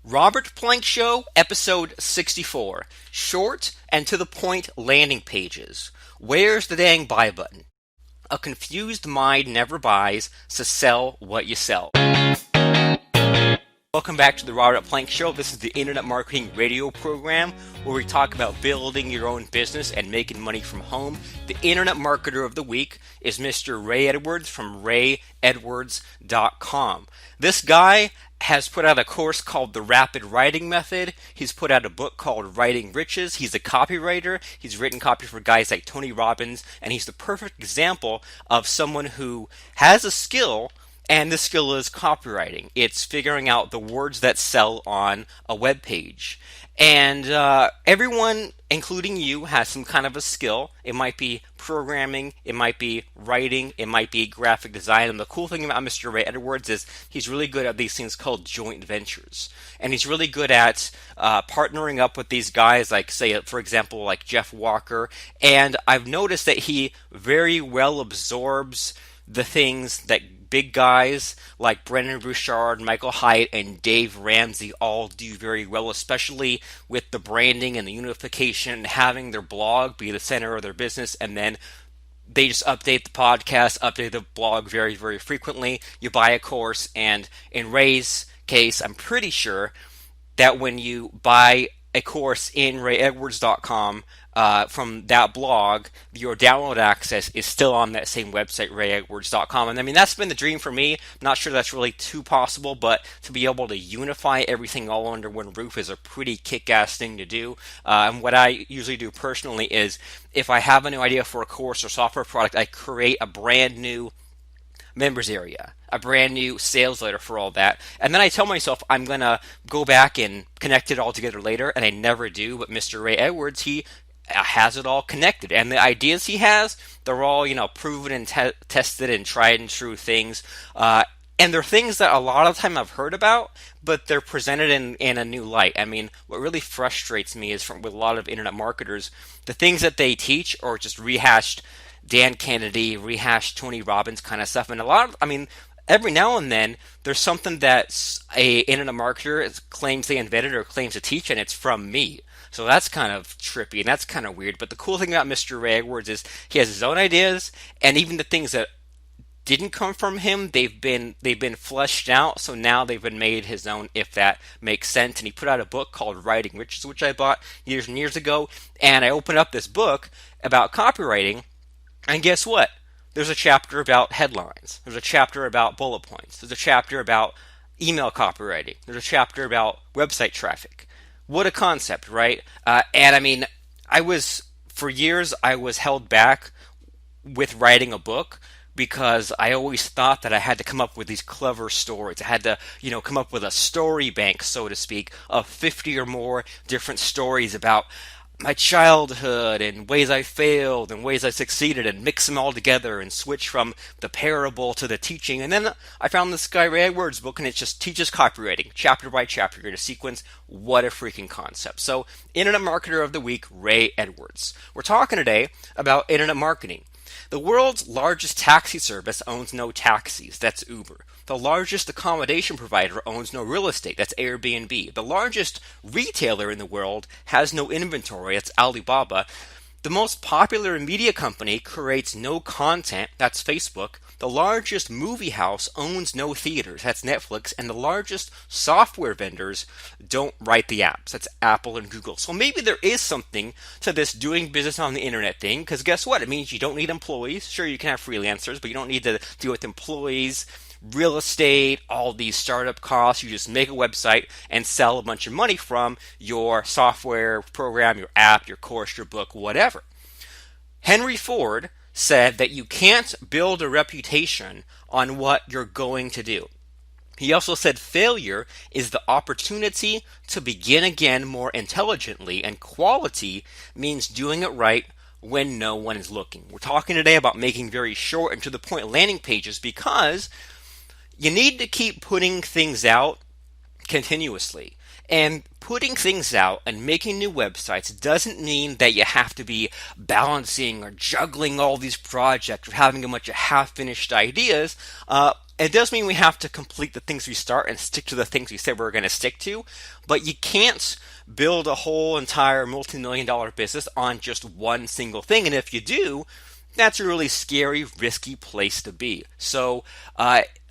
Robert Plank Show, episode 64. Short and to the point landing pages. Where's the dang buy button? A confused mind never buys, so sell what you sell. Welcome back to the Robert Plank Show. This is the Internet Marketing Radio program where we talk about building your own business and making money from home. The Internet Marketer of the Week is Mr. Ray Edwards from rayedwards.com. This guy has put out a course called The Rapid Writing Method. He's put out a book called Writing Riches. He's a copywriter. He's written copy for guys like Tony Robbins, and he's the perfect example of someone who has a skill, and the skill is copywriting. It's figuring out the words that sell on a web page. And everyone, including you, has some kind of a skill. It might be programming, it might be writing, it might be graphic design. And the cool thing about Mr. Ray Edwards is he's really good at these things called joint ventures. And he's really good at partnering up with these guys, like, say, for example, like Jeff Walker. And I've noticed that he very well absorbs the things that big guys like Brendan Burchard, Michael Hyatt, and Dave Ramsey all do very well, especially with the branding and the unification and having their blog be the center of their business, and then they just update the podcast, update the blog very, very frequently. You buy a course, and in Ray's case, I'm pretty sure that when you buy a course in rayedwards.com from that blog, your download access is still on that same website, rayedwards.com. And I mean, that's been the dream for me. I'm not sure that's really too possible, but to be able to unify everything all under one roof is a pretty kick-ass thing to do. And what I usually do personally is if I have a new idea for a course or software product, I create a brand new members area, a brand new sales letter for all that. And then I tell myself I'm going to go back and connect it all together later, and I never do. But Mr. Ray Edwards, he has it all connected. And the ideas he has, they're all, proven and tested and tried and true things. And they're things that a lot of time I've heard about, but they're presented in a new light. I mean, what really frustrates me is with a lot of internet marketers, the things that they teach are just rehashed Dan Kennedy, rehashed Tony Robbins kind of stuff. And every now and then there's something that a internet marketer claims they invented or claims to teach, and it's from me. So that's kind of trippy and that's kind of weird. But the cool thing about Mr. Ray Edwards is he has his own ideas, and even the things that didn't come from him, they've been fleshed out, so now they've been made his own, if that makes sense. And he put out a book called Writing Riches, which I bought years and years ago, and I opened up this book about copywriting, and guess what? There's a chapter about headlines. There's a chapter about bullet points. There's a chapter about email copywriting. There's a chapter about website traffic. What a concept, right? For years, I was held back with writing a book because I always thought that I had to come up with these clever stories. I had to, come up with a story bank, so to speak, of 50 or more different stories about my childhood and ways I failed and ways I succeeded, and mix them all together and switch from the parable to the teaching. And then I found this guy Ray Edwards book, and it just teaches copywriting chapter by chapter in a sequence. What a freaking concept. So, Internet Marketer of the Week, Ray Edwards. We're talking today about internet marketing. The world's largest taxi service owns no taxis. That's Uber. The largest accommodation provider owns no real estate. That's Airbnb. The largest retailer in the world has no inventory. That's Alibaba. The most popular media company creates no content. That's Facebook. The largest movie house owns no theaters. That's Netflix. And the largest software vendors don't write the apps. That's Apple and Google. So maybe there is something to this doing business on the internet thing, because guess what? It means you don't need employees. Sure, you can have freelancers, but you don't need to deal with employees, real estate, all these startup costs. You just make a website and sell a bunch of money from your software program, your app, your course, your book, whatever. Henry Ford said that you can't build a reputation on what you're going to do. He also said failure is the opportunity to begin again more intelligently, and quality means doing it right when no one is looking. We're talking today about making very short and to the point landing pages, because you need to keep putting things out continuously. And putting things out and making new websites doesn't mean that you have to be balancing or juggling all these projects or having a bunch of half-finished ideas. it does mean we have to complete the things we start and stick to the things we said we're going to stick to, but you can't build a whole entire multi-million dollar business on just one single thing. And if you do, that's a really scary, risky place to be. So,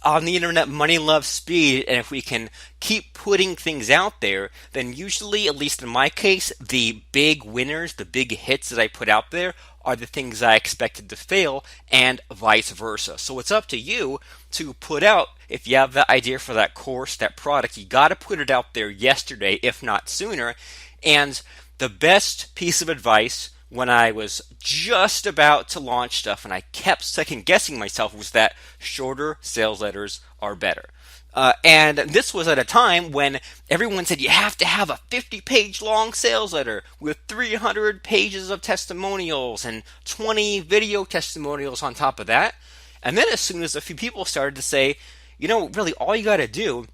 on the internet, money loves speed, and if we can keep putting things out there, then usually, at least in my case, the big winners, the big hits that I put out there are the things I expected to fail, and vice versa. So it's up to you to put out, if you have the idea for that course, that product, you got to put it out there yesterday, if not sooner. And the best piece of advice when I was just about to launch stuff and I kept second guessing myself was that shorter sales letters are better. And this was at a time when everyone said you have to have a 50-page long sales letter with 300 pages of testimonials and 20 video testimonials on top of that. And then as soon as a few people started to say, really all you got to do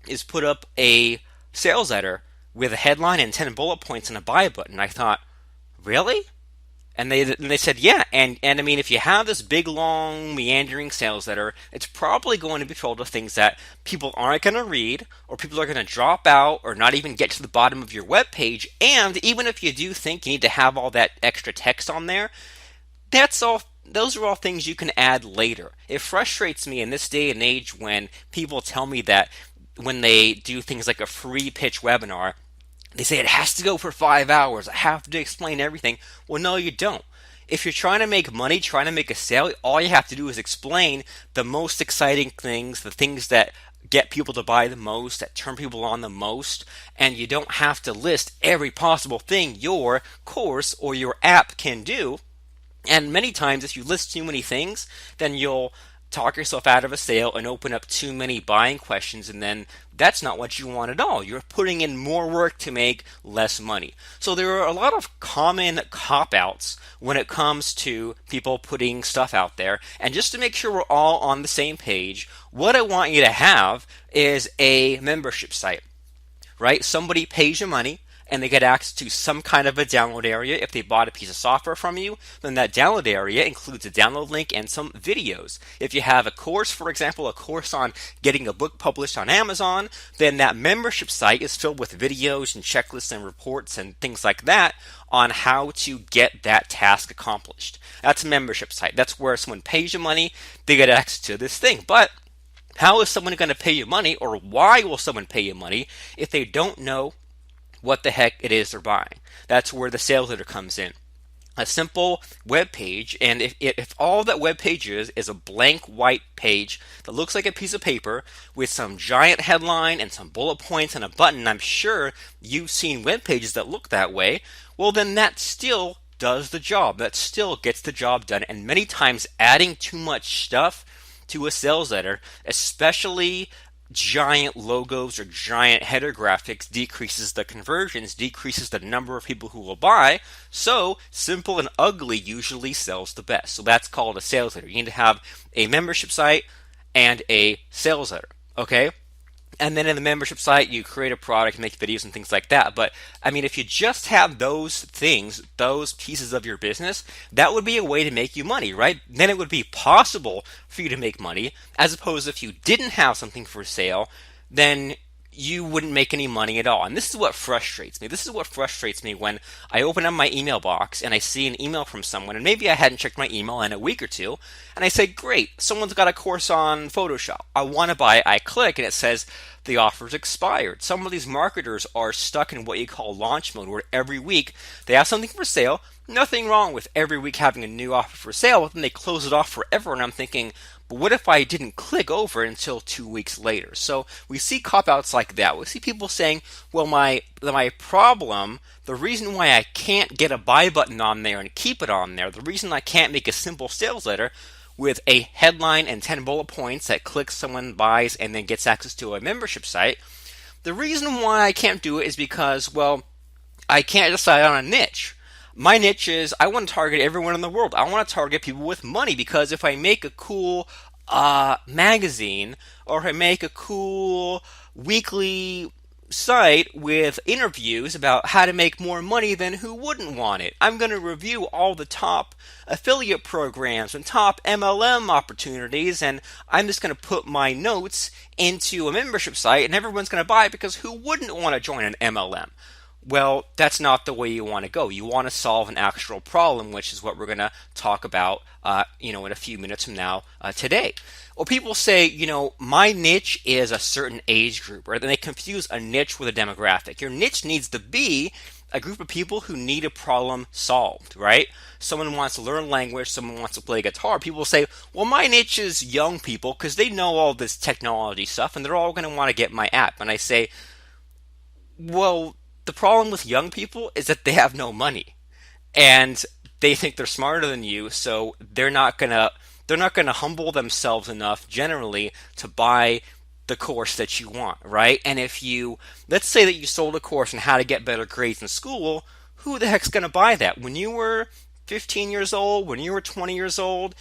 is put up a sales letter with a headline and 10 bullet points and a buy button, I thought, really? And they said, yeah. And I mean, if you have this big, long, meandering sales letter, it's probably going to be filled with things that people aren't going to read, or people are going to drop out, or not even get to the bottom of your web page. And even if you do think you need to have all that extra text on there, those are all things you can add later. It frustrates me in this day and age when people tell me that when they do things like a free pitch webinar, they say it has to go for 5 hours. I have to explain everything. Well, no, you don't. If you're trying to make money, trying to make a sale, all you have to do is explain the most exciting things, the things that get people to buy the most, that turn people on the most, and you don't have to list every possible thing your course or your app can do. And many times, if you list too many things, then you'll talk yourself out of a sale and open up too many buying questions, and then that's not what you want at all. You're putting in more work to make less money. So there are a lot of common cop-outs when it comes to people putting stuff out there. And just to make sure we're all on the same page, what I want you to have is a membership site, right? Somebody pays you money, and they get access to some kind of a download area. If they bought a piece of software from you, then that download area includes a download link and some videos. If you have a course, for example, a course on getting a book published on Amazon, then that membership site is filled with videos and checklists and reports and things like that on how to get that task accomplished. That's a membership site. That's where someone pays you money, they get access to this thing. But how is someone going to pay you money, or why will someone pay you money if they don't know what the heck it is they're buying? That's where the sales letter comes in. A simple web page, and if all that web page is a blank white page that looks like a piece of paper with some giant headline and some bullet points and a button, I'm sure you've seen web pages that look that way, well then that still does the job. That still gets the job done. And many times adding too much stuff to a sales letter, especially giant logos or giant header graphics, decreases the conversions, decreases the number of people who will buy. So simple and ugly usually sells the best. So that's called a sales letter. You need to have a membership site and a sales letter. Okay? And then in the membership site, you create a product, make videos and things like that. But I mean, if you just have those things, those pieces of your business, that would be a way to make you money, right? Then it would be possible for you to make money, as opposed to if you didn't have something for sale, then you wouldn't make any money at all. And this is what frustrates me. This is what frustrates me when I open up my email box and I see an email from someone, and maybe I hadn't checked my email in a week or two, and I say, great, someone's got a course on Photoshop. I want to buy it. I click and it says the offer's expired. Some of these marketers are stuck in what you call launch mode, where every week they have something for sale. Nothing wrong with every week having a new offer for sale, but then they close it off forever, and I'm thinking, but what if I didn't click over until 2 weeks later? So we see cop-outs like that. We see people saying, well, my problem, the reason why I can't get a buy button on there and keep it on there, the reason I can't make a simple sales letter with a headline and 10 bullet points that clicks, someone buys, and then gets access to a membership site, the reason why I can't do it is because, well, I can't decide on a niche. My niche is I want to target everyone in the world. I want to target people with money, because if I make a cool magazine, or if I make a cool weekly site with interviews about how to make more money than who wouldn't want it. I'm going to review all the top affiliate programs and top MLM opportunities, and I'm just going to put my notes into a membership site, and everyone's going to buy it because who wouldn't want to join an MLM? Well, that's not the way you want to go. You want to solve an actual problem, which is what we're going to talk about, in a few minutes from now today. Well, people say, my niche is a certain age group, right? And they confuse a niche with a demographic. Your niche needs to be a group of people who need a problem solved, right? Someone wants to learn language, someone wants to play guitar. People say, well, my niche is young people because they know all this technology stuff and they're all going to want to get my app. And I say, well, the problem with young people is that they have no money and they think they're smarter than you, so they're not gonna humble themselves enough generally to buy the course that you want, right? And if you, let's say that you sold a course on how to get better grades in school, who the heck's gonna buy that? When you were 15 years old, when you were 20 years old,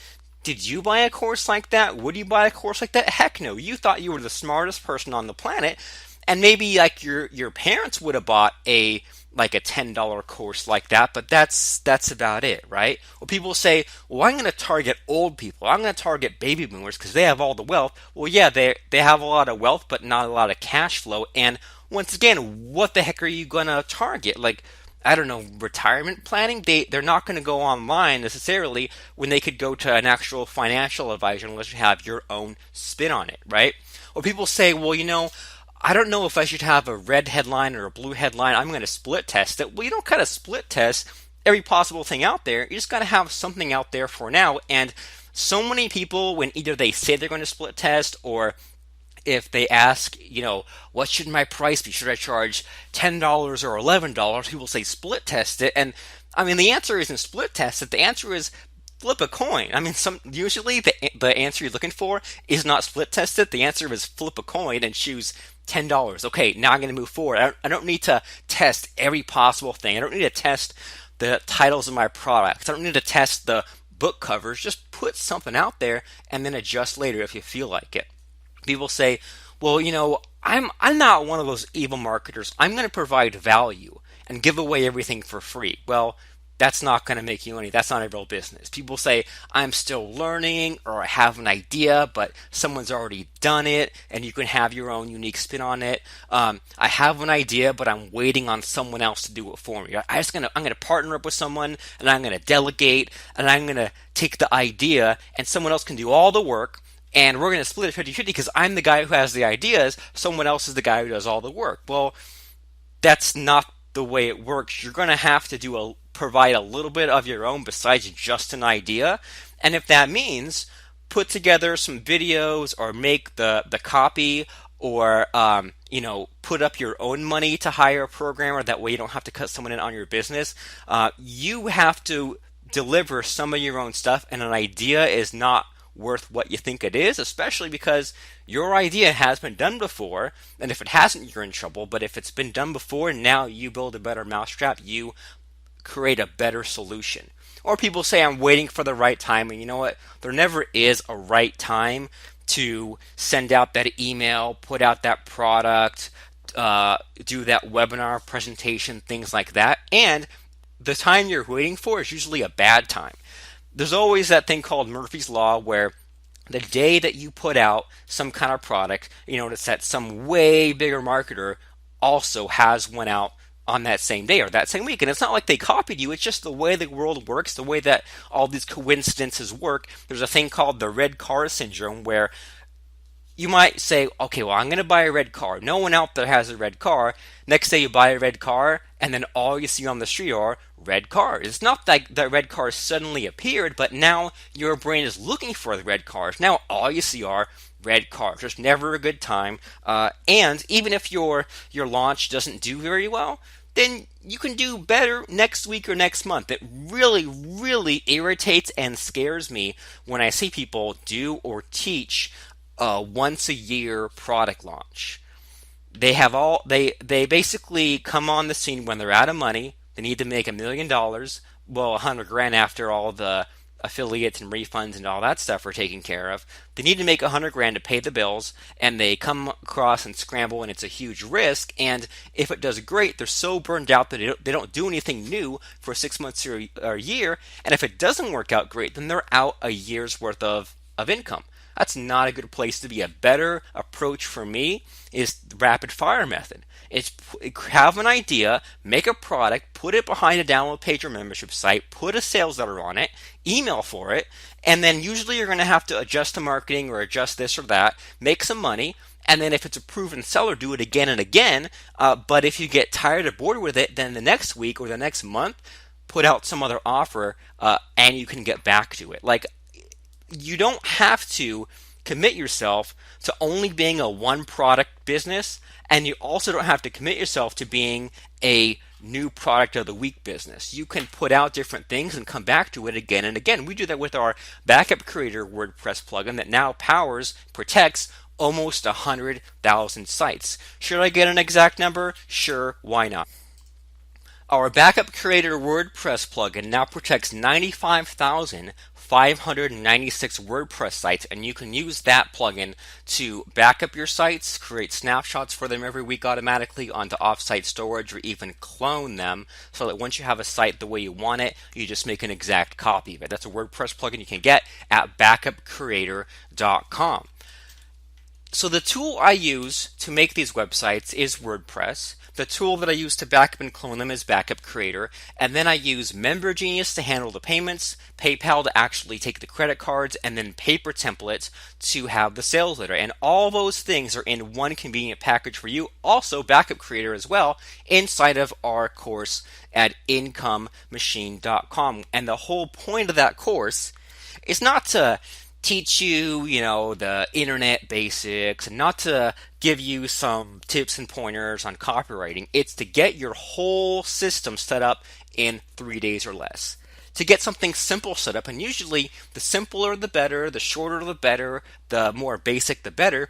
did you buy a course like that? Would you buy a course like that? Heck no. You thought you were the smartest person on the planet, and maybe like your parents would have bought a $10 course like that, but that's about it, right? Well, people say, well, I'm going to target old people. I'm going to target baby boomers because they have all the wealth. Well, yeah, they have a lot of wealth, but not a lot of cash flow. And once again, what the heck are you going to target? Like, I don't know, retirement planning? They're not going to go online necessarily when they could go to an actual financial advisor unless you have your own spin on it, right? Or people say, well, I don't know if I should have a red headline or a blue headline. I'm going to split test it. Well, you don't kind of split test every possible thing out there. You just got to have something out there for now. And so many people, when either they say they're going to split test or if they ask, what should my price be? Should I charge $10 or $11? People say split test it. And I mean, the answer isn't split test it. The answer is flip a coin. I mean, usually the answer you're looking for is not split test it. The answer is flip a coin and choose $10. Okay, now I'm going to move forward. I don't need to test every possible thing. I don't need to test the titles of my products. I don't need to test the book covers. Just put something out there and then adjust later if you feel like it. People say, well, I'm not one of those evil marketers. I'm going to provide value and give away everything for free. Well, that's not going to make you money. That's not a real business. People say, I'm still learning or I have an idea, but someone's already done it and you can have your own unique spin on it. I have an idea, but I'm waiting on someone else to do it for me. I'm going to partner up with someone and I'm going to delegate and I'm going to take the idea and someone else can do all the work. And we're going to split it 50-50 because I'm the guy who has the ideas. Someone else is the guy who does all the work. Well, that's not the way it works. You're going to have to provide a little bit of your own besides just an idea. And if that means put together some videos or make the copy or put up your own money to hire a programmer, that way you don't have to cut someone in on your business, you have to deliver some of your own stuff, and an idea is not worth what you think it is, especially because your idea has been done before, and if it hasn't, you're in trouble. But if it's been done before and now you build a better mousetrap, you create a better solution. Or people say, I'm waiting for the right time, and you know what? There never is a right time to send out that email, put out that product, do that webinar presentation, things like that. And the time you're waiting for is usually a bad time. There's always that thing called Murphy's Law where the day that you put out some kind of product, it's that some way bigger marketer also has one out on that same day or that same week. And it's not like they copied you. It's just the way the world works, the way that all these coincidences work. There's a thing called the red car syndrome where you might say, okay, well, I'm going to buy a red car. No one out there has a red car. Next day you buy a red car, and then all you see on the street are red cars. It's not like the red cars suddenly appeared, but now your brain is looking for the red cars. Now all you see are red cars. There's never a good time. And even if your launch doesn't do very well, then you can do better next week or next month. It really, really irritates and scares me when I see people do or teach once a year product launch. They basically come on the scene when they're out of money. They need to make $1 million. Well, $100,000 after all the affiliates and refunds and all that stuff are taken care of. They need to make 100 grand to pay the bills, and they come across and scramble, and it's a huge risk. And if it does great, they're so burned out that they don't do anything new for 6 months or a year. And if it doesn't work out great, then they're out a year's worth of income. That's not a good place to be. A better approach for me is the rapid fire method. It's have an idea, make a product, put it behind a download page or membership site, put a sales letter on it, email for it, and then usually you're going to have to adjust the marketing or adjust this or that, make some money, and then if it's a proven seller, do it again and again. But if you get tired or bored with it, then the next week or the next month, put out some other offer, and you can get back to it. Like, you don't have to commit yourself to only being a one product business, and you also don't have to commit yourself to being a new product of the week business. You can put out different things and come back to it again and again. We do that with our Backup Creator WordPress plugin that now protects almost 100,000 sites. Should I get an exact number? Sure, why not? Our Backup Creator WordPress plugin now protects 95,596 WordPress sites, and you can use that plugin to back up your sites, create snapshots for them every week automatically onto offsite storage, or even clone them so that once you have a site the way you want it, you just make an exact copy of it. That's a WordPress plugin you can get at backupcreator.com. So the tool I use to make these websites is WordPress. The tool that I use to backup and clone them is Backup Creator. And then I use MemberGenius to handle the payments, PayPal to actually take the credit cards, and then Paper Templates to have the sales letter. And all those things are in one convenient package for you. Also, Backup Creator as well, inside of our course at incomemachine.com. And the whole point of that course is not to teach you, the internet basics, and not to give you some tips and pointers on copywriting. It's to get your whole system set up in 3 days or less. To get something simple set up, and usually the simpler the better, the shorter the better, the more basic the better.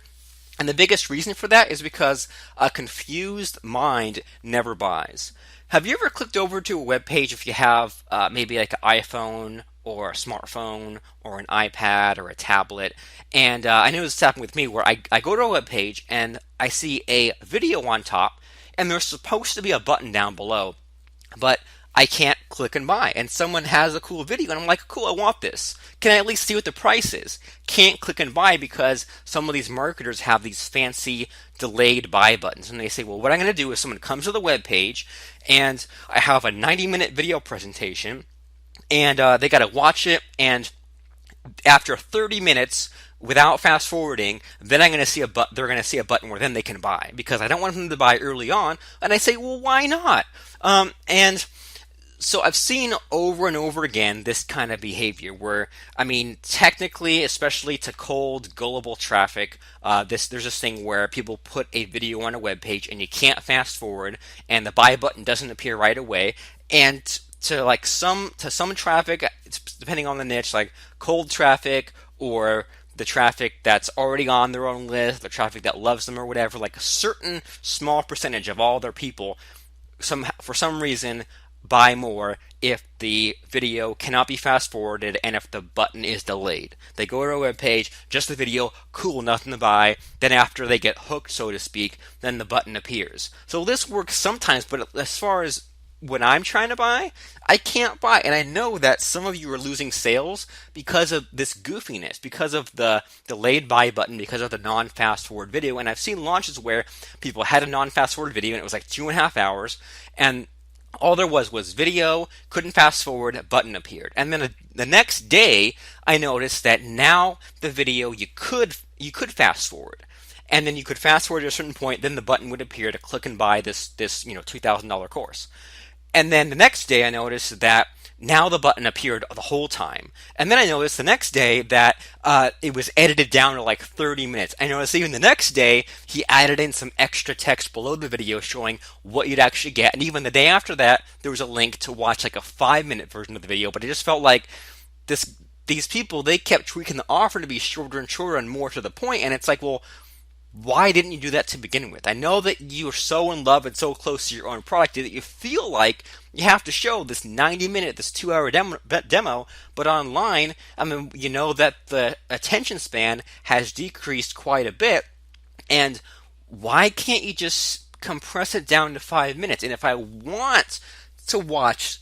And the biggest reason for that is because a confused mind never buys. Have you ever clicked over to a web page if you have maybe like an iPhone or a smartphone or an iPad or a tablet? And I know this happened with me where I go to a web page and I see a video on top, and there's supposed to be a button down below, but I can't click and buy. And someone has a cool video and I'm like, cool, I want this. Can I at least see what the price is? Can't click and buy because some of these marketers have these fancy delayed buy buttons. And they say, well, what I'm going to do is someone comes to the web page and I have a 90-minute video presentation, and they got to watch it, and after 30 minutes without fast forwarding, then I'm going to see they're going to see a button where then they can buy, because I don't want them to buy early on. And I say, well, why not? And so I've seen over and over again this kind of behavior where, technically, especially to cold, gullible traffic, there's this thing where people put a video on a web page and you can't fast forward, and the buy button doesn't appear right away. And to some traffic, it's depending on the niche, like cold traffic or the traffic that's already on their own list, the traffic that loves them or whatever, like a certain small percentage of all their people, for some reason, buy more if the video cannot be fast forwarded and if the button is delayed. They go to a web page, just the video, cool, nothing to buy. Then after they get hooked, so to speak, then the button appears. So this works sometimes, but as far as when I'm trying to buy, I can't buy. And I know that some of you are losing sales because of this goofiness, because of the delayed buy button, because of the non-fast forward video. And I've seen launches where people had a non-fast forward video and it was like 2.5 hours, and all there was video, couldn't fast forward, button appeared. And then the next day, I noticed that now the video you could fast forward. And then you could fast forward to a certain point, then the button would appear to click and buy this $2,000 course. And then the next day I noticed that now the button appeared the whole time. And then I noticed the next day that it was edited down to like 30 minutes. I noticed even the next day he added in some extra text below the video showing what you'd actually get. And even the day after that, there was a link to watch like a 5-minute version of the video. But it just felt like these people, they kept tweaking the offer to be shorter and shorter and more to the point. And it's like, well, Why didn't you do that to begin with? I know that you're so in love and so close to your own product that you feel like you have to show this 90-minute, this 2-hour demo, but online, I mean, you know that the attention span has decreased quite a bit, and why can't you just compress it down to 5 minutes? And if I want to watch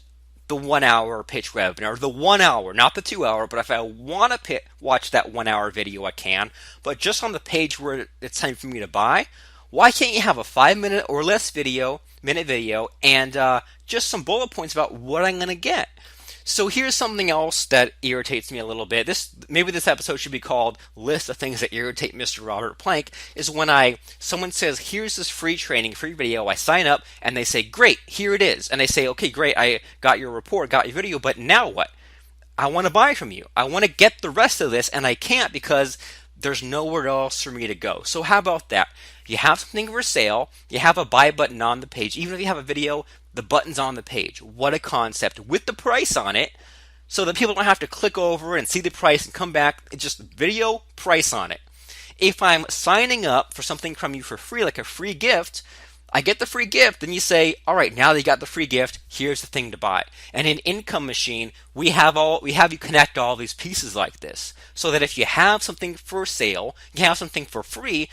the 1 hour pitch webinar, the 1 hour, not the 2 hour, but if I want to watch that 1 hour video, I can. But just on the page where it's time for me to buy, why can't you have a 5 minute or less minute video, and just some bullet points about what I'm going to get? So here's something else that irritates me a little bit. Maybe this episode should be called "List of Things That Irritate Mr. Robert Plank." Is when someone says, "Here's this free training, free video." I sign up and they say, "Great, here it is," and I say, "Okay, great, I got your report, got your video, but now what? I want to buy from you. I want to get the rest of this, and I can't because there's nowhere else for me to go." So how about that? You have something for sale, you have a buy button on the page. Even if you have a video, the button's on the page. What a concept, with the price on it, so that people don't have to click over and see the price and come back. It's just video, price on it. If I'm signing up for something from you for free, like a free gift, I get the free gift, then you say, all right, now that you got the free gift, here's the thing to buy. And in Income Machine, we have you connect all these pieces like this, so that if you have something for sale, you have something for free,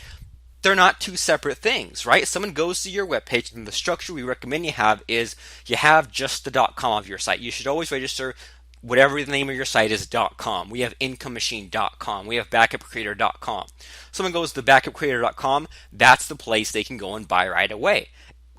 they're not two separate things, right? Someone goes to your webpage, and the structure we recommend you have is you have just the .com of your site. You should always register whatever the name of your site is .com. We have incomemachine.com. We have backupcreator.com. Someone goes to backupcreator.com, that's the place they can go and buy right away.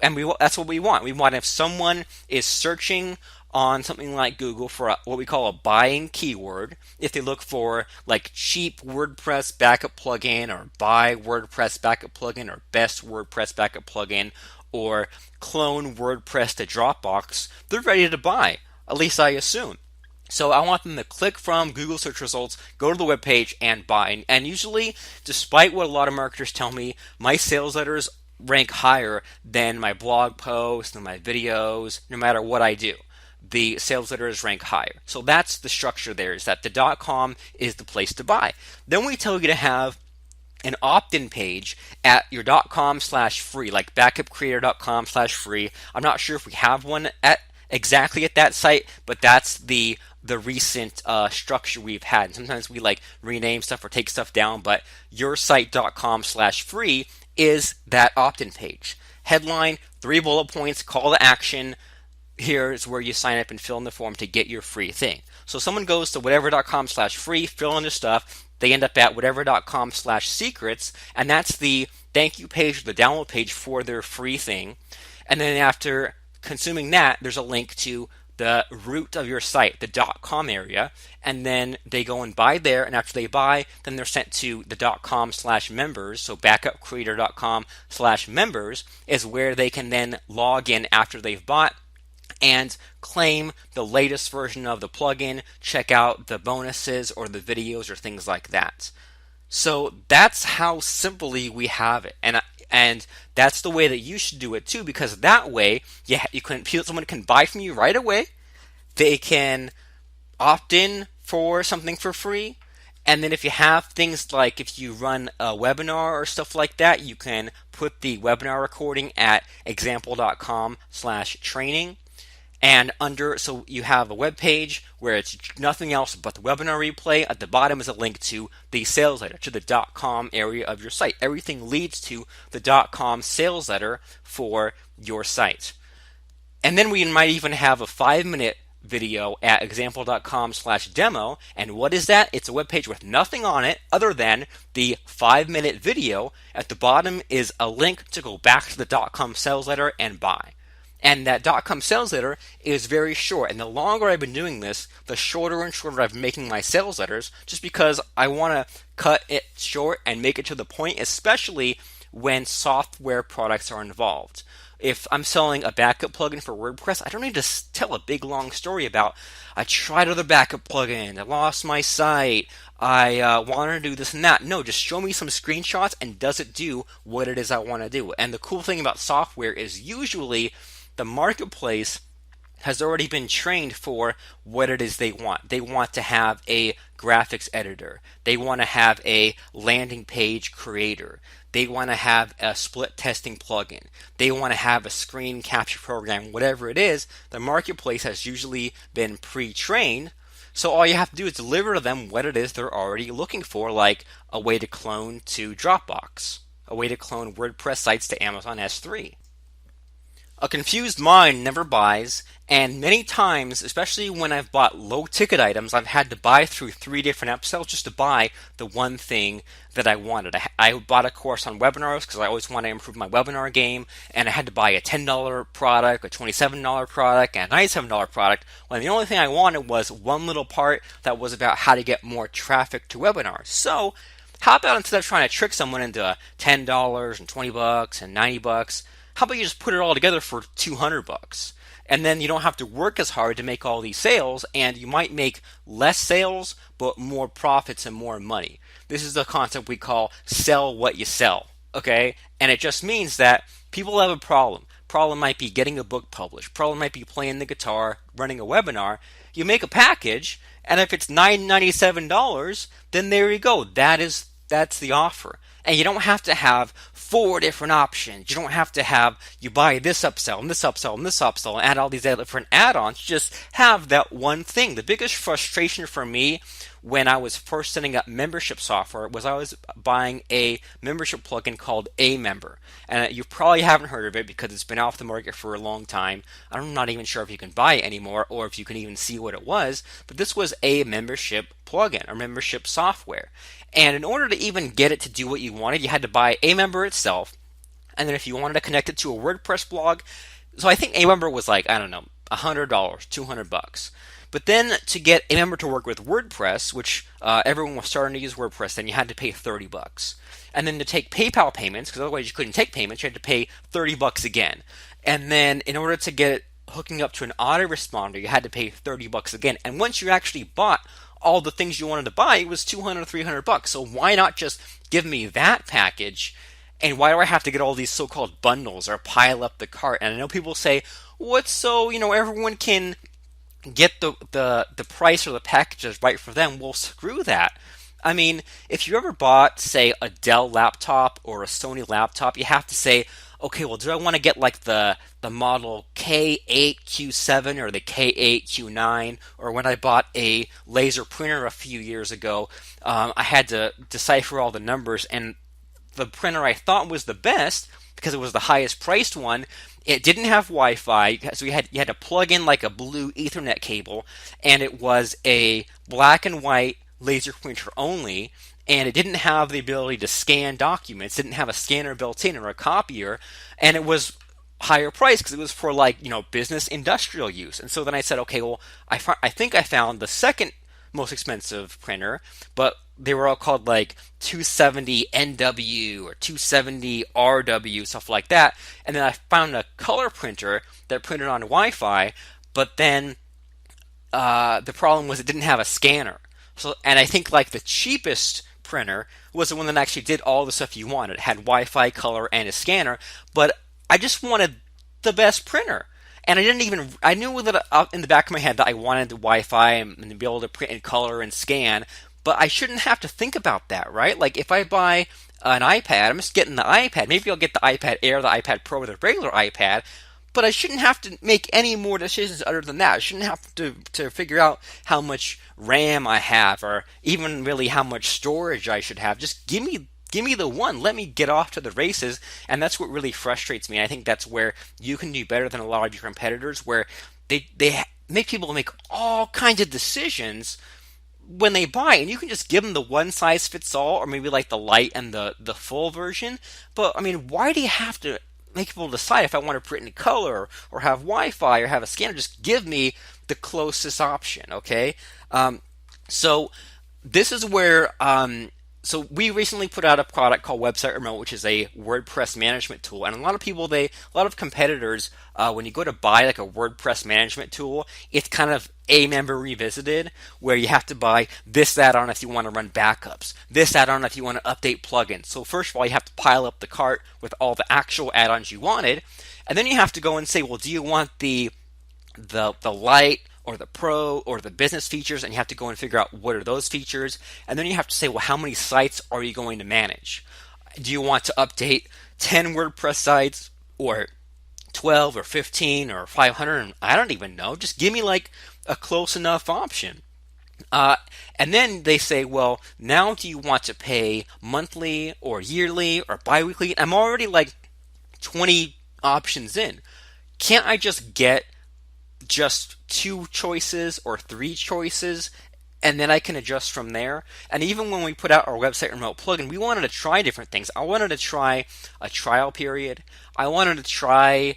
And that's what we want. We want if someone is searching on something like Google for what we call a buying keyword, if they look for like cheap WordPress backup plugin, or buy WordPress backup plugin, or best WordPress backup plugin, or clone WordPress to Dropbox, they're ready to buy, at least I assume. So I want them to click from Google search results, go to the web page, and buy. And usually, despite what a lot of marketers tell me, my sales letters rank higher than my blog posts and my videos, no matter what I do. The sales letters rank higher. So that's the structure there, is that the .com is the place to buy. Then we tell you to have an opt-in page at your .com/free, like backupcreator.com/free. I'm not sure if we have one exactly at that site, but that's the recent structure we've had. And sometimes we like rename stuff or take stuff down, but yoursite.com/free is that opt-in page. Headline, 3 bullet points, call to action. Here's where you sign up and fill in the form to get your free thing. So someone goes to whatever.com/free, fill in their stuff, they end up at whatever.com/secrets, and that's the thank you page, the download page for their free thing. And then after consuming that, there's a link to the root of your site, the .com area, and then they go and buy there, and after they buy, then they're sent to the .com/members, so backupcreator.com/members is where they can then log in after they've bought and claim the latest version of the plugin, check out the bonuses or the videos or things like that. So that's how simply we have it, and that's the way that you should do it too, because that way, someone can buy from you right away. They can opt in for something for free, and then if you have things like if you run a webinar or stuff like that, you can put the webinar recording at example.com/training. And so you have a web page where it's nothing else but the webinar replay. At the bottom is a link to the sales letter, to the .com area of your site. Everything leads to the .com sales letter for your site. And then we might even have a 5-minute video at example.com/demo. And what is that? It's a web page with nothing on it other than the 5-minute video. At the bottom is a link to go back to the .com sales letter and buy. And that .com sales letter is very short. And the longer I've been doing this, the shorter and shorter I've been making my sales letters, just because I want to cut it short and make it to the point, especially when software products are involved. If I'm selling a backup plugin for WordPress, I don't need to tell a big long story about I tried other backup plugins, I lost my site, I wanted to do this and that. No, just show me some screenshots and does it do what it is I want to do. And the cool thing about software is usually the marketplace has already been trained for what it is they want. They want to have a graphics editor. They want to have a landing page creator. They want to have a split testing plugin. They want to have a screen capture program, whatever it is. The marketplace has usually been pre-trained. So all you have to do is deliver to them what it is they're already looking for, like a way to clone to Dropbox, a way to clone WordPress sites to Amazon S3. A confused mind never buys, and many times, especially when I've bought low ticket items, I've had to buy through 3 different upsells just to buy the one thing that I wanted. I bought a course on webinars because I always want to improve my webinar game, and I had to buy a $10 product, a $27 product, and a $97 product, when the only thing I wanted was one little part that was about how to get more traffic to webinars. So, how about instead of trying to trick someone into $10 and $20 and $90, how about you just put it all together for $200? And then you don't have to work as hard to make all these sales, and you might make less sales, but more profits and more money. This is the concept we call sell what you sell, okay? And it just means that people have a problem. Problem might be getting a book published. Problem might be playing the guitar, running a webinar. You make a package, and if it's $997, then there you go. That's the offer. And you don't have to have 4 different options. You don't have to have, you buy this upsell and this upsell and this upsell and add all these different add-ons. Just have that one thing. The biggest frustration for me when I was first setting up membership software was I was buying a membership plugin called Amember. And you probably haven't heard of it because it's been off the market for a long time. I'm not even sure if you can buy it anymore or if you can even see what it was. But this was a membership plugin or membership software. And in order to even get it to do what you wanted, you had to buy Amember itself. And then if you wanted to connect it to a WordPress blog, so I think Amember was like, I don't know, $100, $200. But then to get Amember to work with WordPress, which everyone was starting to use WordPress, then you had to pay $30. And then to take PayPal payments, because otherwise you couldn't take payments, you had to pay $30 again. And then in order to get it hooking up to an autoresponder, you had to pay $30 again. And once you actually bought all the things you wanted to buy, it was $200, $300. So why not just give me that package? And why do I have to get all these so-called bundles or pile up the cart? And I know people say, what's so, everyone can get the price or the packages right for them. Well, screw that. I mean, if you ever bought, say, a Dell laptop or a Sony laptop, you have to say, okay, well, do I want to get like the model K8Q7 or the K8Q9? Or when I bought a laser printer a few years ago, I had to decipher all the numbers, and the printer I thought was the best because it was the highest priced one. It didn't have Wi-Fi, so you had to plug in like a blue Ethernet cable, and it was a black and white laser printer only, and it didn't have the ability to scan documents. It didn't have a scanner built in or a copier, and it was higher price because it was for business industrial use. And so then I said, okay, well, I think I found the second most expensive printer, but they were all called like 270 NW or 270 RW, stuff like that. And then I found a color printer that printed on Wi-Fi, but then the problem was it didn't have a scanner. So, and I think like the cheapest printer was the one that actually did all the stuff you wanted. It had Wi-Fi, color, and a scanner, but I just wanted the best printer. And I knew that in the back of my head that I wanted the Wi-Fi and to be able to print in color and scan, but I shouldn't have to think about that, right? Like if I buy an iPad, I'm just getting the iPad. Maybe I'll get the iPad Air, the iPad Pro, or the regular iPad, but I shouldn't have to make any more decisions other than that. I shouldn't have to figure out how much RAM I have or even really how much storage I should have. Just give me the one. Let me get off to the races. And that's what really frustrates me. I think that's where you can do better than a lot of your competitors, where they make people make all kinds of decisions when they buy, and you can just give them the one size fits all, or maybe like the light and the full version. But I mean, why do you have to make people decide if I want to print in color or have Wi-Fi or have a scanner? Just give me the closest option, okay? So this is where so we recently put out a product called Website Remote, which is a WordPress management tool. And a lot of competitors, when you go to buy like a WordPress management tool, it's kind of Amember revisited, where you have to buy this add-on if you want to run backups, this add-on if you want to update plugins. So first of all, you have to pile up the cart with all the actual add-ons you wanted, and then you have to go and say, well, do you want the the light or the pro or the business features, and you have to go and figure out what are those features. And then you have to say, well, how many sites are you going to manage? Do you want to update 10 WordPress sites or 12 or 15 or 500? I don't even know. Just give me like a close enough option. Uh, and then they say, well, now do you want to pay monthly or yearly or biweekly? I'm already like 20 options in. Can't I just get just two choices or three choices, and then I can adjust from there? And even when we put out our website remote plugin, we wanted to try different things. I wanted to try a trial period. I wanted to try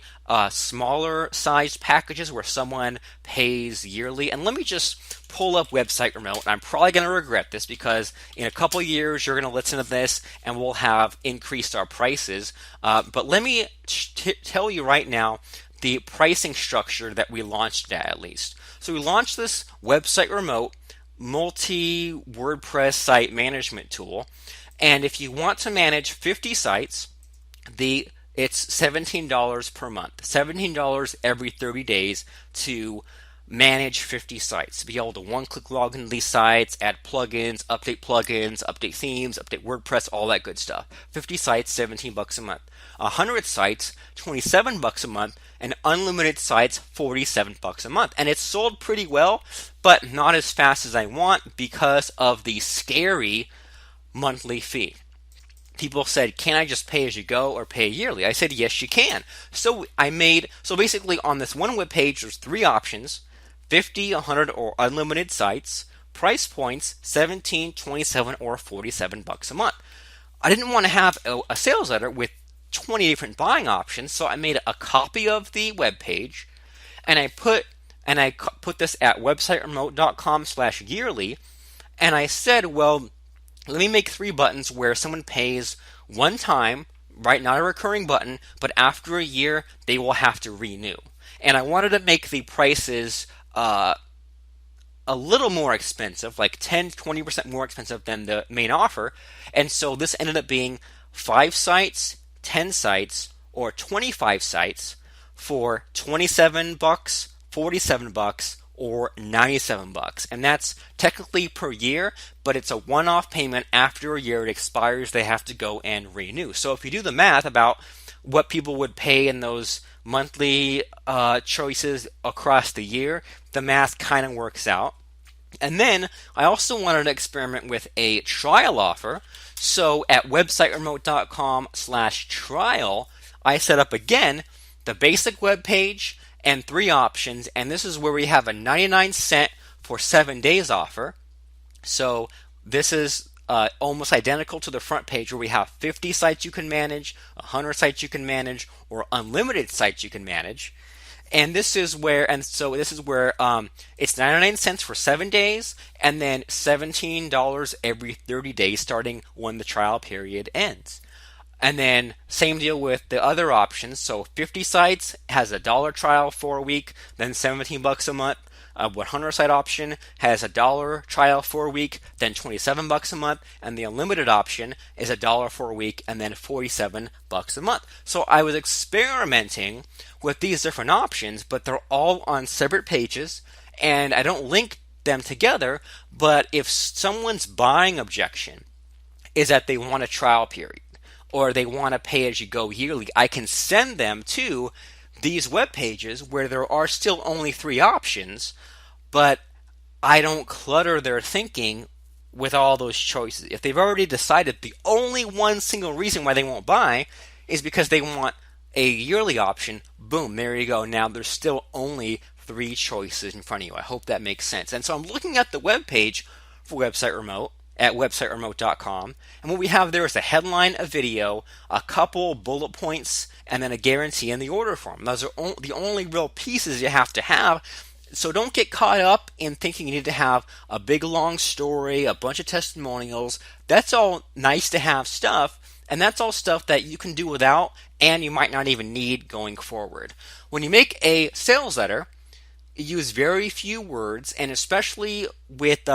smaller sized packages where someone pays yearly. And let me just pull up website remote. I'm probably going to regret this because in a couple years you're going to listen to this and we'll have increased our prices. But let me tell you right now the pricing structure that we launched at least. So we launched this website remote multi WordPress site management tool. And if you want to manage 50 sites, it's $17 per month, $17 every 30 days to manage 50 sites, to be able to one-click log into these sites, add plugins, update themes, update WordPress, all that good stuff. 50 sites, 17 bucks a month. 100 sites, 27 bucks a month, and unlimited sites, 47 bucks a month. And it's sold pretty well, but not as fast as I want because of the scary monthly fee. People said, can I just pay as you go or pay yearly? I said, yes, you can. So basically on this one web page, there's three options: 50, 100, or unlimited sites, price points, 17, 27, or 47 bucks a month. I didn't want to have a sales letter with 20 different buying options, so I made a copy of the web page, and I put this at websiteremote.com/yearly, and I said, well, let me make three buttons where someone pays one time, right? Not a recurring button, but after a year, they will have to renew. And I wanted to make the prices a little more expensive, like 10-20% more expensive than the main offer. And so this ended up being 5 sites, 10 sites, or 25 sites for 27 bucks, 47 bucks, or 97 bucks. And that's technically per year, but it's a one-off payment. After a year it expires, they have to go and renew. So if you do the math about what people would pay in those monthly choices across the year, the math kind of works out. And then I also wanted to experiment with a trial offer. So at websiteremote.com/trial, I set up again the basic web page and 3 options, and this is where we have a 99 cent for 7 days offer. So this is almost identical to the front page where we have 50 sites you can manage, 100 sites you can manage, or unlimited sites you can manage. And this is where it's 99 cents for 7 days, and then $17 every 30 days starting when the trial period ends. And then same deal with the other options. So 50 sites has a $1 trial for a week, then 17 bucks a month. 100 site option has a $1 trial for a week, then 27 bucks a month, and the unlimited option is a $1 for a week and then 47 bucks a month. So I was experimenting with these different options, but they're all on separate pages, and I don't link them together. But if someone's buying objection is that they want a trial period, or they want to pay as you go yearly, I can send them to these web pages where there are still only 3 options, but I don't clutter their thinking with all those choices. If they've already decided the only one single reason why they won't buy is because they want a yearly option, boom, there you go. Now there's still only 3 choices in front of you. I hope that makes sense. And so I'm looking at the web page for Website Remote at websiteremote.com, and what we have there is a headline, a video, a couple bullet points, and then a guarantee in the order form. Those are the only real pieces you have to have. So don't get caught up in thinking you need to have a big long story, a bunch of testimonials. That's all nice to have stuff, and that's all stuff that you can do without, and you might not even need going forward. When you make a sales letter, use very few words, and especially with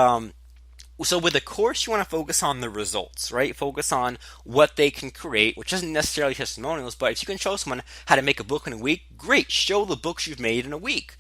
with a course, you want to focus on the results, right? Focus on what they can create, which isn't necessarily testimonials, but if you can show someone how to make a book in a week, great. Show the books you've made in a week.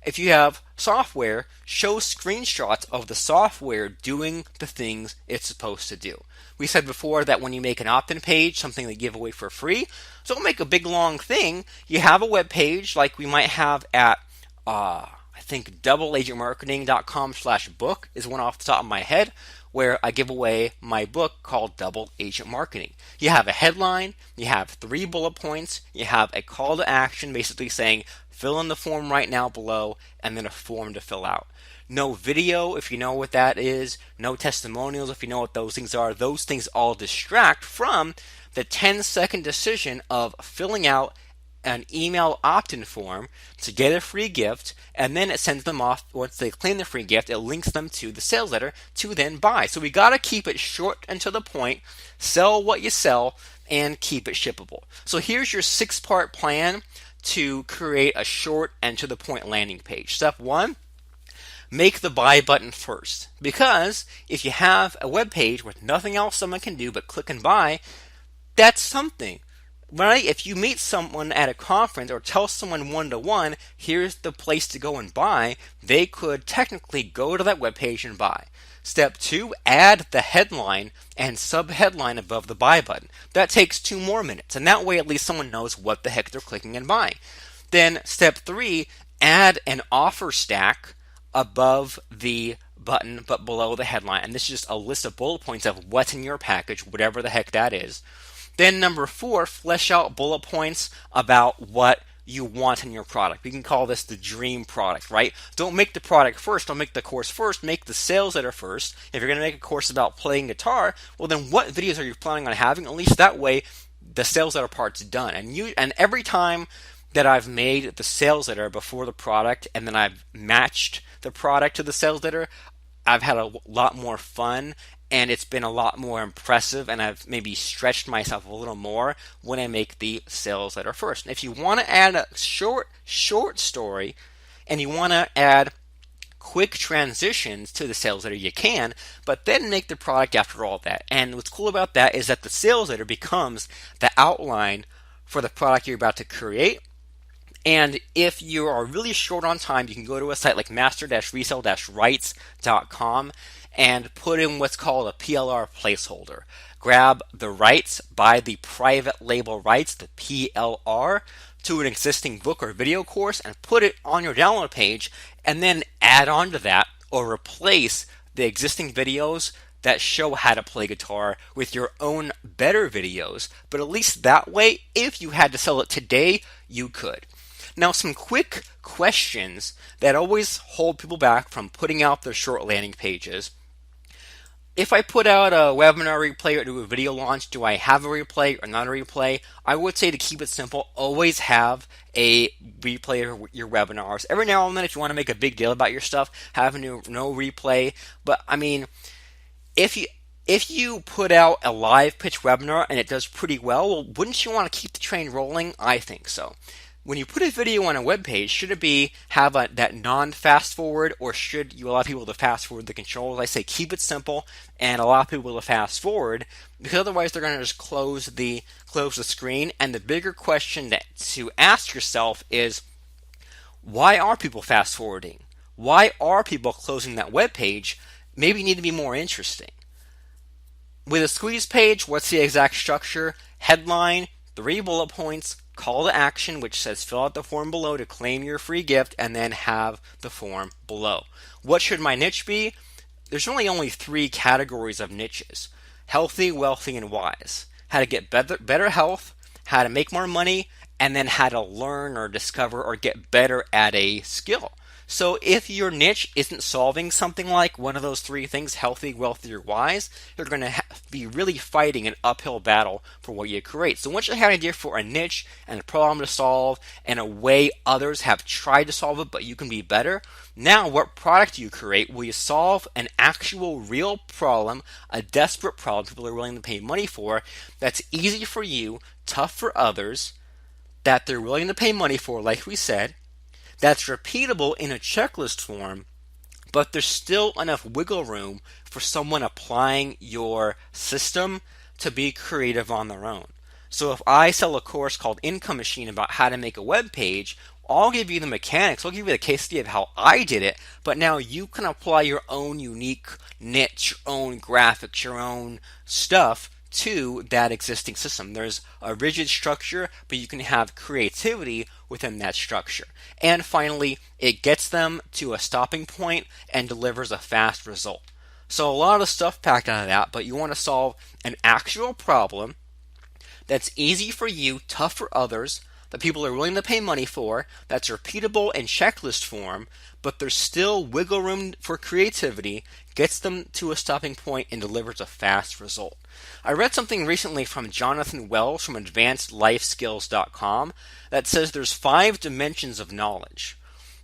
If you have software, show screenshots of the software doing the things it's supposed to do. We said before that when you make an opt-in page, something they give away for free, so don't make a big long thing. You have a web page like we might have at I think doubleagentmarketing.com/book is one off the top of my head, where I give away my book called Double Agent Marketing. You have a headline, you have 3 bullet points, you have a call to action basically saying fill in the form right now below, and then a form to fill out. No video if you know what that is, no testimonials if you know what those things are. Those things all distract from the 10-second decision of filling out an email opt-in form to get a free gift, and then it sends them off. Once they claim the free gift, it links them to the sales letter to then buy. So we got to keep it short and to the point, sell what you sell, and keep it shippable. So here's your 6-part plan to create a short and to the point landing page. Step 1, make the buy button first, because if you have a web page with nothing else someone can do but click and buy, that's something. Right? If you meet someone at a conference or tell someone one-to-one, here's the place to go and buy, they could technically go to that webpage and buy. Step 2, add the headline and sub-headline above the buy button. That takes 2 more minutes, and that way at least someone knows what the heck they're clicking and buying. Then step 3, add an offer stack above the button but below the headline. And this is just a list of bullet points of what's in your package, whatever the heck that is. Then number 4, flesh out bullet points about what you want in your product. We can call this the dream product, right? Don't make the product first. Don't make the course first. Make the sales letter first. If you're going to make a course about playing guitar, well then what videos are you planning on having? At least that way the sales letter part's done. And every time that I've made the sales letter before the product and then I've matched the product to the sales letter, I've had a lot more fun, and it's been a lot more impressive, and I've maybe stretched myself a little more when I make the sales letter first. And if you want to add a short story and you want to add quick transitions to the sales letter, you can, but then make the product after all that. And what's cool about that is that the sales letter becomes the outline for the product you're about to create. And if you are really short on time, you can go to a site like master-resell-rights.com and put in what's called a PLR placeholder. Grab the rights, buy the private label rights, the PLR, to an existing book or video course and put it on your download page, and then add on to that or replace the existing videos that show how to play guitar with your own better videos. But at least that way, if you had to sell it today, you could. Now, some quick questions that always hold people back from putting out their short landing pages. If I put out a webinar replay or do a video launch, do I have a replay or not a replay? I would say, to keep it simple, always have a replay of your webinars. Every now and then, if you want to make a big deal about your stuff, have no replay. But I mean, if you put out a live pitch webinar and it does pretty well, wouldn't you want to keep the train rolling? I think so. When you put a video on a web page, should it have that non-fast forward, or should you allow people to fast forward the controls? I say keep it simple and allow people to fast forward, because otherwise they're going to just close the screen. And the bigger question to ask yourself is, why are people fast forwarding? Why are people closing that web page? Maybe you need to be more interesting. With a squeeze page, what's the exact structure? Headline, 3 bullet points, call to action, which says fill out the form below to claim your free gift, and then have the form below. What should my niche be? There's really only 3 categories of niches: healthy, wealthy, and wise. How to get better health, how to make more money, and then how to learn or discover or get better at a skill. So if your niche isn't solving something like one of those 3 things, healthy, wealthy, or wise, you're going to be really fighting an uphill battle for what you create. So once you have an idea for a niche and a problem to solve and a way others have tried to solve it but you can be better, now what product do you create? Will you solve an actual real problem, a desperate problem people are willing to pay money for, that's easy for you, tough for others, that they're willing to pay money for, like we said, that's repeatable in a checklist form, but there's still enough wiggle room for someone applying your system to be creative on their own. So if I sell a course called Income Machine about how to make a web page, I'll give you the mechanics, I'll give you the case study of how I did it, but now you can apply your own unique niche, your own graphics, your own stuff to that existing system. There's a rigid structure, but you can have creativity within that structure. And finally, it gets them to a stopping point and delivers a fast result. So a lot of stuff packed out of that, but you want to solve an actual problem that's easy for you, tough for others, that people are willing to pay money for, that's repeatable in checklist form, but there's still wiggle room for creativity, gets them to a stopping point, and delivers a fast result. I read something recently from Jonathan Wells from AdvancedLifeSkills.com that says there's 5 dimensions of knowledge.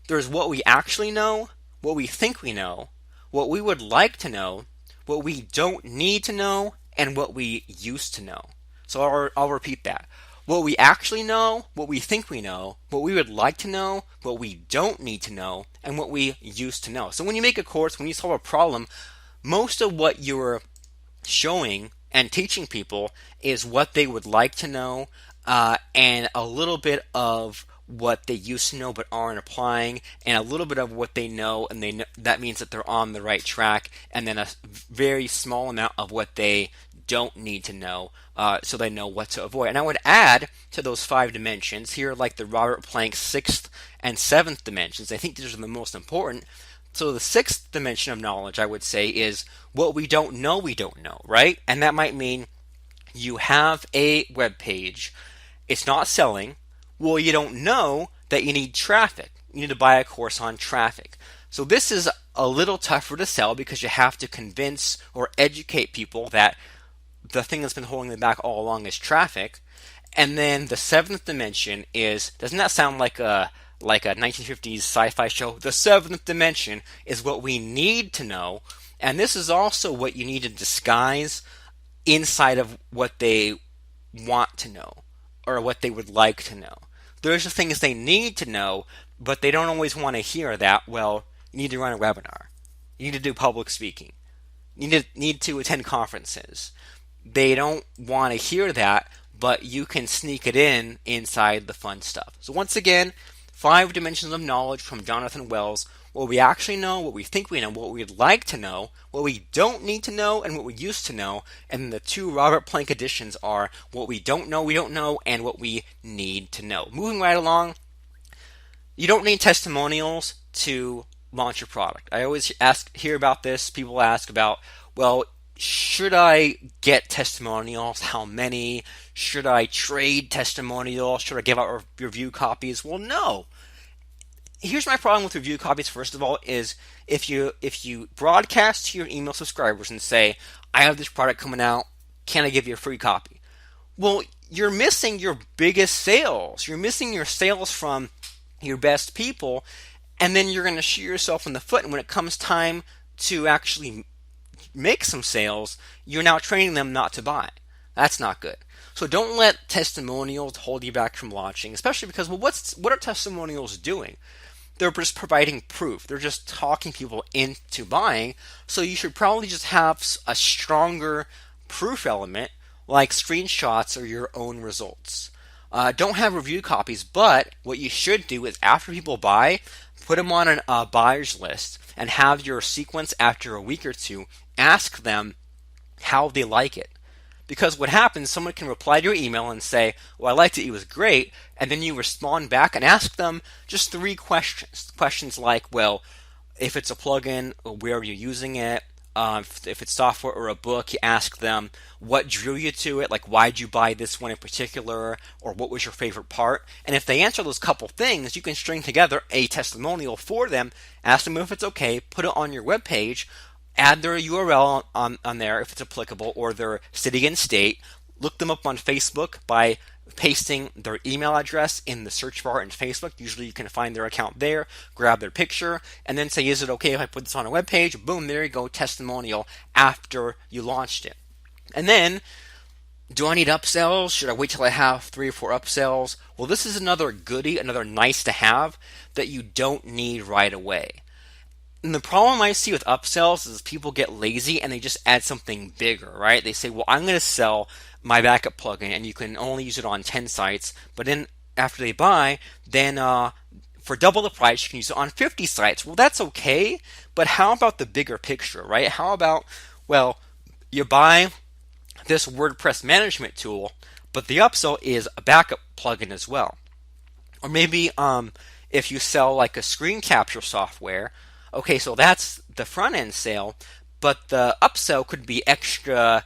There's what we actually know, what we think we know, what we would like to know, what we don't need to know, and what we used to know. So I'll repeat that. What we actually know, what we think we know, what we would like to know, what we don't need to know, and what we used to know. So when you make a course, when you solve a problem, most of what you're showing and teaching people is what they would like to know, and a little bit of what they used to know but aren't applying, and a little bit of what they know, and they know, that means that they're on the right track, and then a very small amount of what they don't need to know, so they know what to avoid. And I would add to those 5 dimensions here, like the Robert Planck 6th and 7th dimensions. I think these are the most important. So the 6th dimension of knowledge, I would say, is what we don't know, right? And that might mean you have a web page, it's not selling. Well, you don't know that you need traffic. You need to buy a course on traffic. So this is a little tougher to sell because you have to convince or educate people that the thing that's been holding them back all along is traffic. And then the 7th dimension is, doesn't that sound like a 1950s sci-fi show? The 7th dimension is what we need to know, and this is also what you need to disguise inside of what they want to know or what they would like to know. There's the things they need to know, but they don't always want to hear that. Well, you need to run a webinar. You need to do public speaking. You need to attend conferences. They don't want to hear that, but you can sneak it in inside the fun stuff. So once again, 5 dimensions of knowledge from Jonathan Wells. What we actually know, what we think we know, what we'd like to know, what we don't need to know, and what we used to know. And the 2 Robert Planck editions are what we don't know, and what we need to know. Moving right along, you don't need testimonials to launch your product. I always hear about this. People ask about, well, should I get testimonials? How many? Should I trade testimonials? Should I give out review copies? Well, no. Here's my problem with review copies. First of all, is if you broadcast to your email subscribers and say, I have this product coming out, can I give you a free copy? Well, you're missing your biggest sales. You're missing your sales from your best people, and then you're going to shoot yourself in the foot. And when it comes time to actually make some sales, you're now training them not to buy. That's not good. So don't let testimonials hold you back from launching, especially because, well, what are testimonials doing? They're just providing proof. They're just talking people into buying. So you should probably just have a stronger proof element like screenshots or your own results. Don't have review copies, but what you should do is after people buy, put them on a buyer's list and have your sequence after a week or 2. Ask them how they like it. Because what happens, someone can reply to your email and say, well, I liked it, it was great, and then you respond back and ask them just 3 questions. Questions like, well, if it's a plugin, where are you using it? If it's software or a book, you ask them what drew you to it, like why did you buy this one in particular, or what was your favorite part? And if they answer those couple things, you can string together a testimonial for them, ask them if it's okay, put it on your webpage, add their URL on there if it's applicable, or their city and state. Look them up on Facebook by pasting their email address in the search bar in Facebook. Usually you can find their account there, grab their picture, and then say, is it okay if I put this on a web page? Boom, there you go, testimonial after you launched it. And then, do I need upsells? Should I wait till I have 3 or 4 upsells? Well, this is another goodie, another nice to have that you don't need right away. And the problem I see with upsells is people get lazy and they just add something bigger, right? They say, well, I'm going to sell my backup plugin, and you can only use it on 10 sites. But then after they buy, then for double the price, you can use it on 50 sites. Well, that's okay, but how about the bigger picture, right? How about, well, you buy this WordPress management tool, but the upsell is a backup plugin as well. Or maybe if you sell like a screen capture software, okay, so that's the front end sale, but the upsell could be extra,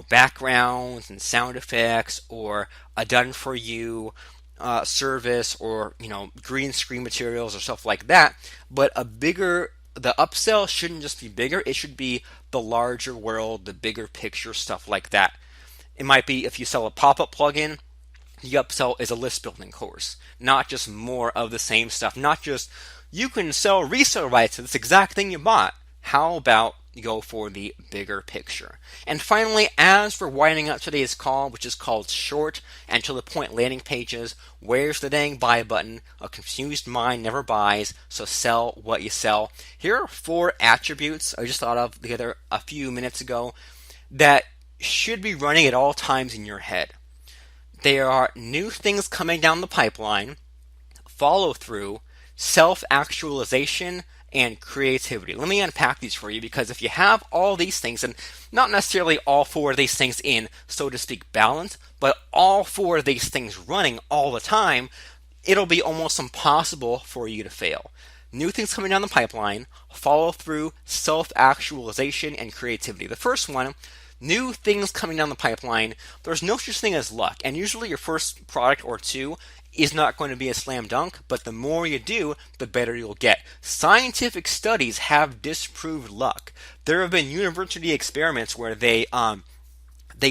backgrounds and sound effects, or a done for you service, or green screen materials or stuff like that. But the upsell shouldn't just be bigger; it should be the larger world, the bigger picture stuff like that. It might be if you sell a pop-up plugin, the upsell is a list building course, not just more of the same stuff, not just you can sell resale rights to this exact thing you bought. How about you go for the bigger picture? And finally, as for winding up today's call, which is called short and to the point landing pages, where's the dang buy button? A confused mind never buys, so sell what you sell. Here are 4 attributes I just thought of a few minutes ago that should be running at all times in your head. There are new things coming down the pipeline, follow through, self-actualization, and creativity. Let me unpack these for you, because if you have all these things, and not necessarily all 4 of these things in, so to speak, balance, but all 4 of these things running all the time, it'll be almost impossible for you to fail. New things coming down the pipeline, follow through, self-actualization, and creativity. The first one, new things coming down the pipeline, there's no such thing as luck. And usually your first product or 2 is not going to be a slam dunk, but the more you do, the better you'll get. Scientific studies have disproved luck. There have been university experiments where they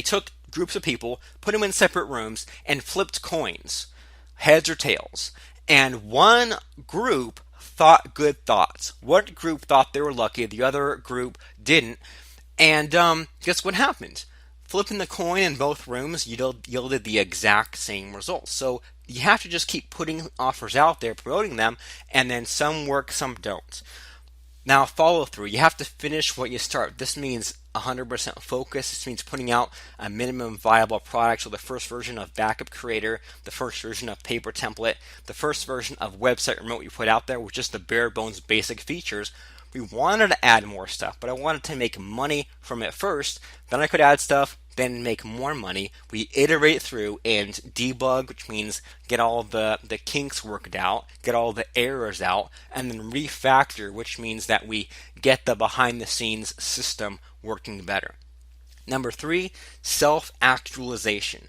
took groups of people, put them in separate rooms, and flipped coins, heads or tails. And one group thought good thoughts. One group thought they were lucky, the other group didn't. And guess what happened? Flipping the coin in both rooms yielded the exact same results. So you have to just keep putting offers out there, promoting them, and then some work, some don't. Now, follow through. You have to finish what you start. This means 100% focus. This means putting out a minimum viable product. So the first version of Backup Creator, the first version of Paper Template, the first version of Website Remote we put out there with just the bare bones basic features. We wanted to add more stuff, but I wanted to make money from it first. Then I could add stuff, then make more money. We iterate through and debug, which means get all the kinks worked out, get all the errors out, and then refactor, which means that we get the behind the scenes system working better. Number 3, self-actualization.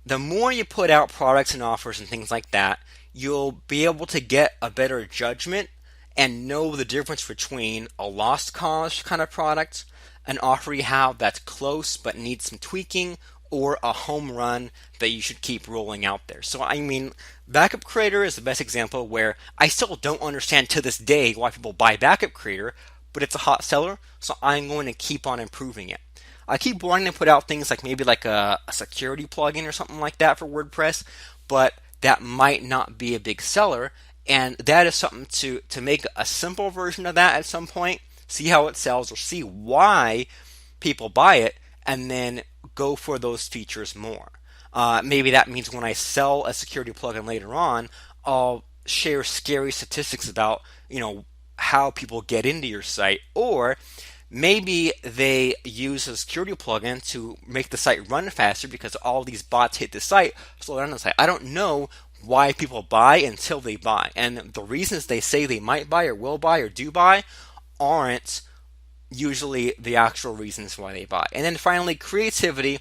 The more you put out products and offers and things like that, you'll be able to get a better judgment and know the difference between a lost cause kind of product, an offer you have that's close but needs some tweaking, or a home run that you should keep rolling out there. So I mean, Backup Creator is the best example where I still don't understand to this day why people buy Backup Creator, but it's a hot seller, so I'm going to keep on improving it. I keep wanting to put out things like maybe like a security plugin or something like that for WordPress, but that might not be a big seller. And that is something to make a simple version of that at some point, see how it sells or see why people buy it, and then go for those features more. Maybe that means when I sell a security plugin later on, I'll share scary statistics about, how people get into your site, or maybe they use a security plugin to make the site run faster because all these bots hit the site, slow down the site. I don't know why people buy until they buy. And the reasons they say they might buy or will buy or do buy aren't usually the actual reasons why they buy. And then finally, creativity.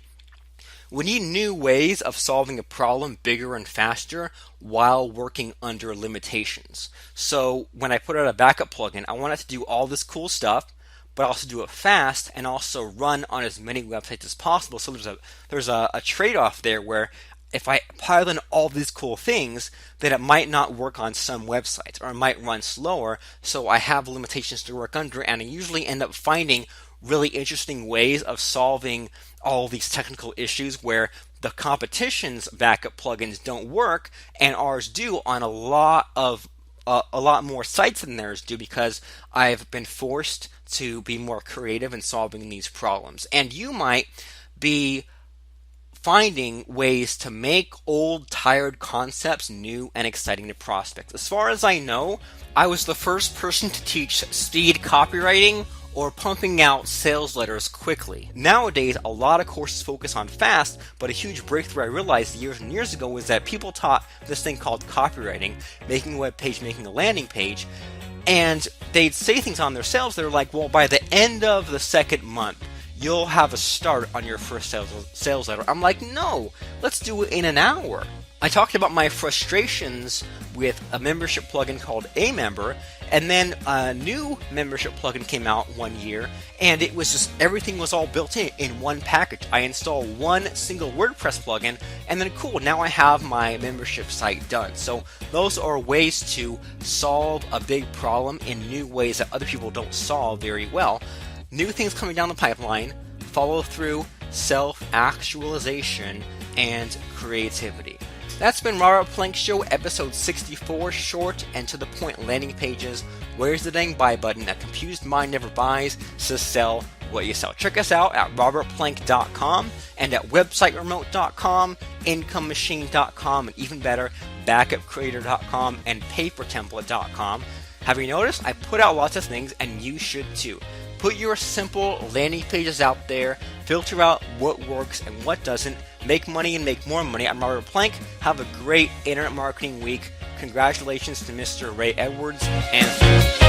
We need new ways of solving a problem bigger and faster while working under limitations. So when I put out a backup plugin, I want it to do all this cool stuff, but also do it fast and also run on as many websites as possible. So there's a trade-off there where if I pile in all these cool things, then it might not work on some websites, or it might run slower, so I have limitations to work under, and I usually end up finding really interesting ways of solving all these technical issues where the competition's backup plugins don't work, and ours do on a lot more sites than theirs do, because I've been forced to be more creative in solving these problems. And you might be finding ways to make old, tired concepts new and exciting to prospects. As far as I know, I was the first person to teach speed copywriting or pumping out sales letters quickly. Nowadays, a lot of courses focus on fast, but a huge breakthrough I realized years and years ago was that people taught this thing called copywriting, making a web page, making a landing page, and they'd say things on their sales. They're like, well, by the end of the second month, you'll have a start on your first sales letter. I'm like, no, let's do it in an hour. I talked about my frustrations with a membership plugin called Amember, and then a new membership plugin came out one year, and it was just everything was all built in one package. I installed one single WordPress plugin, and then cool, now I have my membership site done. So those are ways to solve a big problem in new ways that other people don't solve very well. New things coming down the pipeline, follow through, self-actualization, and creativity. That's been Robert Plank Show, episode 64, short and to the point landing pages. Where's the dang buy button? A confused mind never buys, so sell what you sell. Check us out at robertplank.com and at websiteremote.com, incomemachine.com, and even better, backupcreator.com and papertemplate.com. Have you noticed? I put out lots of things, and you should too. Put your simple landing pages out there, filter out what works and what doesn't, make money and make more money. I'm Robert Plank. Have a great internet marketing week. Congratulations to Mr. Ray Edwards and